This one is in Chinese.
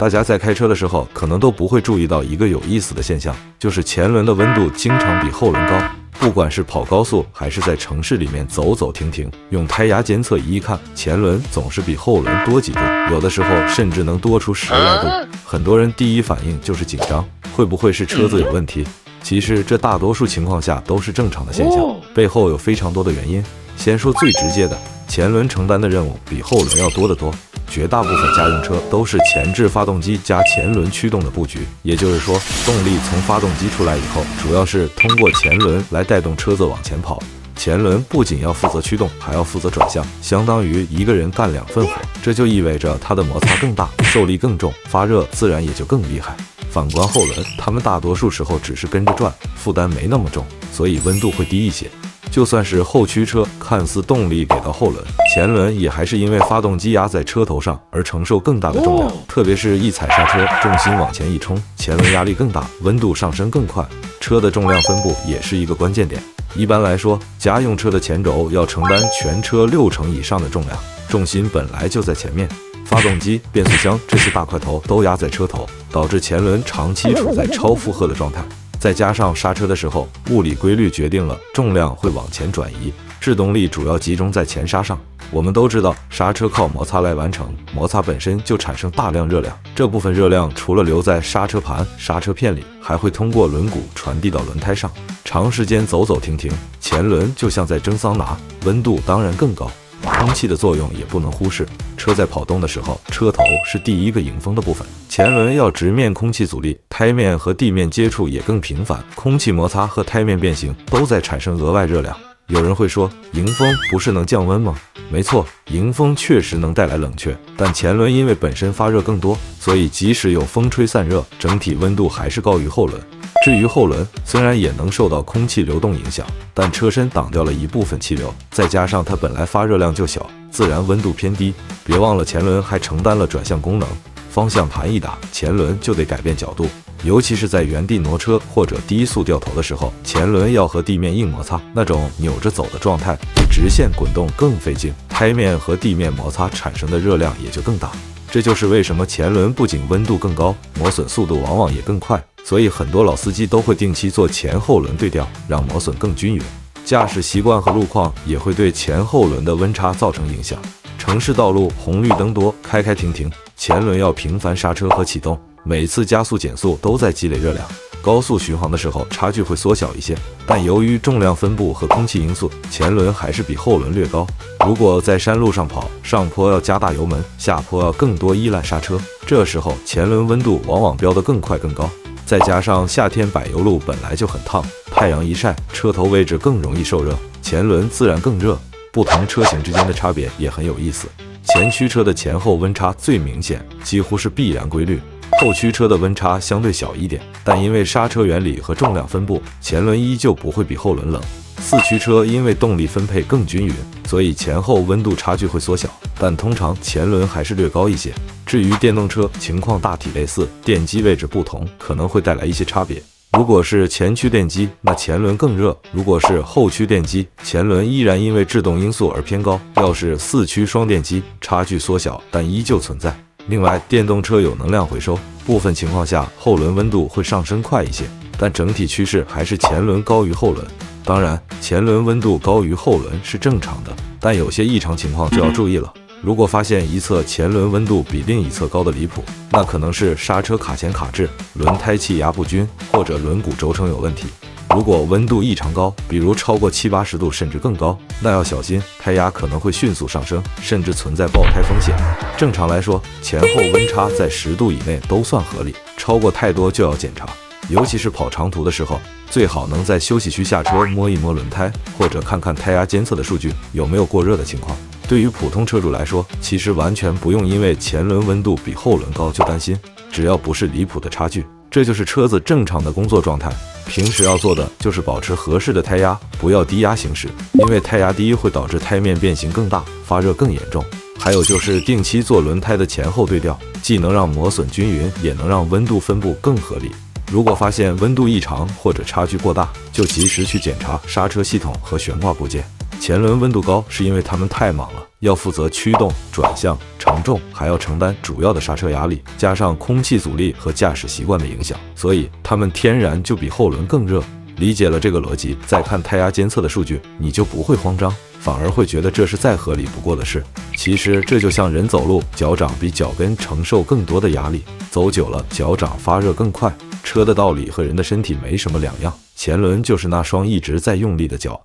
大家在开车的时候可能都不会注意到一个有意思的现象，就是前轮的温度经常比后轮高。不管是跑高速还是在城市里面走走停停，用胎压监测仪一看，前轮总是比后轮多几度，有的时候甚至能多出10来度。很多人第一反应就是紧张，会不会是车子有问题？其实这大多数情况下都是正常的现象，背后有非常多的原因。先说最直接的，前轮承担的任务比后轮要多得多。绝大部分家用车都是前置发动机加前轮驱动的布局，也就是说，动力从发动机出来以后，主要是通过前轮来带动车子往前跑。前轮不仅要负责驱动，还要负责转向，相当于一个人干2份活，这就意味着它的摩擦更大，受力更重，发热自然也就更厉害。反观后轮，它们大多数时候只是跟着转，负担没那么重，所以温度会低一些。就算是后驱车，看似动力给到后轮，前轮也还是因为发动机压在车头上而承受更大的重量，特别是一踩刹车，重心往前一冲，前轮压力更大，温度上升更快，车的重量分布也是一个关键点。一般来说，家用车的前轴要承担全车60%以上的重量，重心本来就在前面，发动机、变速箱这些大块头都压在车头，导致前轮长期处在超负荷的状态。再加上刹车的时候，物理规律决定了重量会往前转移，制动力主要集中在前刹上。我们都知道，刹车靠摩擦来完成，摩擦本身就产生大量热量，这部分热量除了留在刹车盘、刹车片里，还会通过轮毂传递到轮胎上。长时间走走停停，前轮就像在蒸桑拿，温度当然更高。空气的作用也不能忽视，车在跑动的时候，车头是第一个迎风的部分，前轮要直面空气阻力，胎面和地面接触也更频繁，空气摩擦和胎面变形都在产生额外热量。有人会说，迎风不是能降温吗？没错，迎风确实能带来冷却，但前轮因为本身发热更多，所以即使有风吹散热，整体温度还是高于后轮。至于后轮，虽然也能受到空气流动影响，但车身挡掉了一部分气流，再加上它本来发热量就小，自然温度偏低。别忘了前轮还承担了转向功能，方向盘一打，前轮就得改变角度，尤其是在原地挪车或者低速掉头的时候，前轮要和地面硬摩擦，那种扭着走的状态，比直线滚动更费劲，胎面和地面摩擦产生的热量也就更大。这就是为什么前轮不仅温度更高，磨损速度往往也更快，所以很多老司机都会定期做前后轮对调，让磨损更均匀。驾驶习惯和路况也会对前后轮的温差造成影响。城市道路红绿灯多，开开停停，前轮要频繁刹车和启动，每次加速减速都在积累热量。高速巡航的时候差距会缩小一些，但由于重量分布和空气因素，前轮还是比后轮略高。如果在山路上跑，上坡要加大油门，下坡要更多依赖刹车，这时候前轮温度往往飙得更快更高。再加上夏天柏油路本来就很烫，太阳一晒，车头位置更容易受热，前轮自然更热。不同车型之间的差别也很有意思，前驱车的前后温差最明显，几乎是必然规律。后驱车的温差相对小一点，但因为刹车原理和重量分布，前轮依旧不会比后轮冷。四驱车因为动力分配更均匀，所以前后温度差距会缩小，但通常前轮还是略高一些。至于电动车，情况大体类似，电机位置不同，可能会带来一些差别。如果是前驱电机，那前轮更热；如果是后驱电机，前轮依然因为制动因素而偏高。要是四驱双电机，差距缩小，但依旧存在。另外，电动车有能量回收，部分情况下后轮温度会上升快一些，但整体趋势还是前轮高于后轮。当然，前轮温度高于后轮是正常的，但有些异常情况就要注意了。如果发现一侧前轮温度比另一侧高的离谱，那可能是刹车卡钳卡滞、轮胎气压不均，或者轮毂轴承有问题。如果温度异常高，比如超过70、80度甚至更高，那要小心，胎压可能会迅速上升，甚至存在爆胎风险。正常来说，前后温差在10度以内都算合理，超过太多就要检查。尤其是跑长途的时候，最好能在休息区下车摸一摸轮胎，或者看看胎压监测的数据有没有过热的情况。对于普通车主来说，其实完全不用因为前轮温度比后轮高就担心，只要不是离谱的差距，这就是车子正常的工作状态。平时要做的就是保持合适的胎压，不要低压行驶，因为胎压低会导致胎面变形更大，发热更严重。还有就是定期做轮胎的前后对调，既能让磨损均匀，也能让温度分布更合理。如果发现温度异常或者差距过大，就及时去检查刹车系统和悬挂部件。前轮温度高是因为它们太忙了，要负责驱动、转向、成承重，还要承担主要的刹车压力，加上空气阻力和驾驶习惯的影响，所以它们天然就比后轮更热。理解了这个逻辑，再看胎压监测的数据，你就不会慌张，反而会觉得这是再合理不过的事。其实这就像人走路，脚掌比脚跟承受更多的压力，走久了脚掌发热更快。车的道理和人的身体没什么两样，前轮就是那双一直在用力的脚。